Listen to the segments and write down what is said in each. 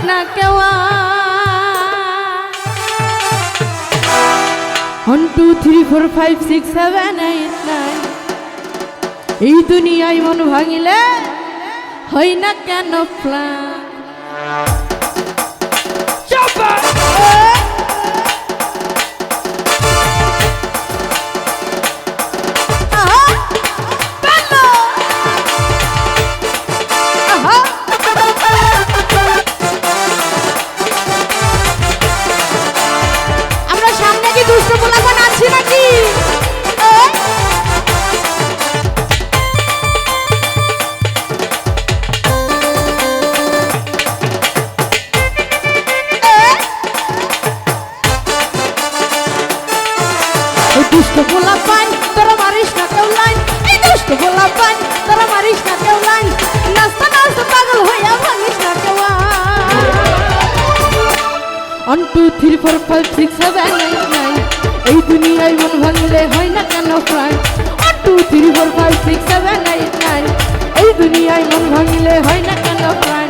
না কেউ 1 2 3 4 5 6 7 8 9 এই দুনিয়ায় মন ভাঙিলে হয় না কেন প্ল্যান দুষ্ট গোলা পান তোরা মারিস না কেউ লাইন এই দুষ্ট গোলা পান তোরা মারিস না কেউ লাইন নাস্তা নাস্তা পাগল হইয়া ভাঙিস না কেউ 1 2 3 4 5 6 7 8 9 এই দুনিয়ায় মন ভাঙলে হয় না কেন প্রাণ 1 2 3 4 5 6 7 8 9 এই দুনিয়ায় মন ভাঙলে হয় না কেন প্রাণ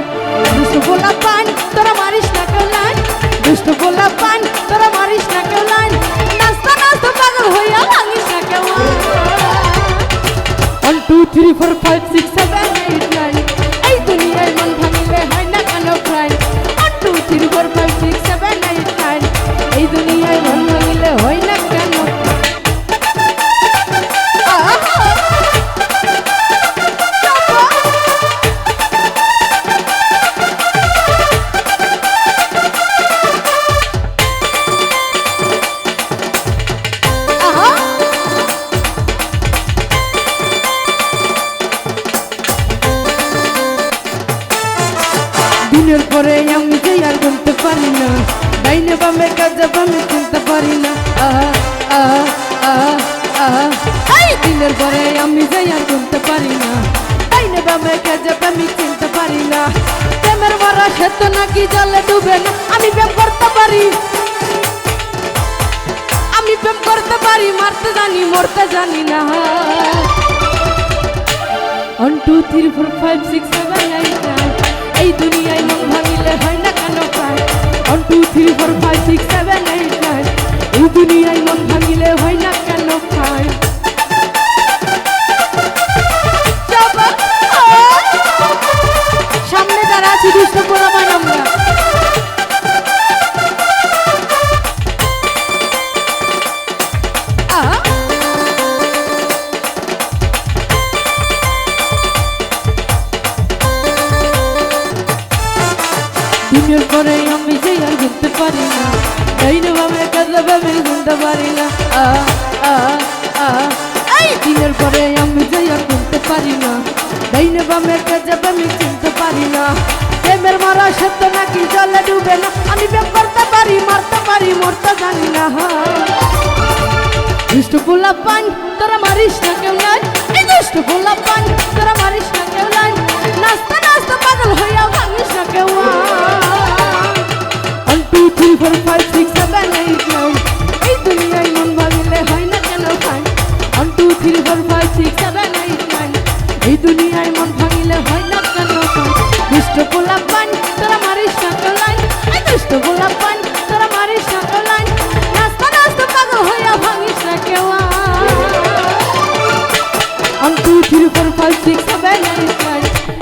দুষ্ট গোলা পান তোরা মারিস না কেউ লাইন দুষ্ট গোলা পান তোরা মারিস না কেউ লাইন নাস্তা নাস্তা পাগল হইয়া ভাঙিস না কেউ 1 2 3 4 5 6 7 8 9 এই দুনিয়ায় মন ভাঙলে হয় না কেন প্রাণ 1 2 3 4 5 6 7 8 9 এই দুনিয়ায় মন ভাঙলে হয় না কেন দিনের পরে আমি যে আর গুনতে পারি না ডাইনে বামে কাজে বামে চিনতে পারি না এই দিনের পরে আমি যে আর গুনতে পারি না ডাইনে বামে কাজে বামে চিনতে পারি না প্রেমের মারা সে তো নাকি জলে ডুবে না আমি প্রেম করতে পারি মারতে জানি মরতে জানি না 1 2 3 4 5 6 7 8 9 এই দুনিয়ায় মন ভাঙিলে হয় না কেন প্রায় 1 2 3 4 5 6 7 8 9 এই দুনিয়ায় মন ভাঙিলে হয় না কেন প্রায় সামনে যারা আছি দুষ্ট পোলাপান আমরা দিনের পরে আমি যে আর ঘুরতে পারি না ডাইনে বামে কাজে বামে ঘুরতে পারি না এই দিনের পরে আমি যে আর ঘুরতে পারি না ডাইনে বামে কাজে বামে চিনতে পারি না প্রেমের মারা সত্য নাকি জলে ডুবে না আমি প্রেম করতে পারি মারতে পারি মরতে জানি না দুষ্ট পোলাপান তোরা মারিস না কেউ নাই এই দুষ্ট পোলাপান তোরা মারিস না কেউ নাই নাস্তা নাস্তা পাগল হইয়া ভাঙিস না কেউ 1 2 3 4 5 6 7 8 9 এই দুনিয়ায় মন ভাঙিলে হয় না কেন ভাই 1 2 3 4 5 6 7 8 9 এই দুনিয়ায় মন ভাঙিলে হয় না কেন ভাই দুষ্ট পোলাপান তোরা মারিস না কেউ নাই এই দুষ্ট পোলাপান তোরা মারিস না কেউ নাই নাস্তা নাস্তা পাগল হইয়া ভাঙিস না কেউ 1 2 3 4 5 6 7 8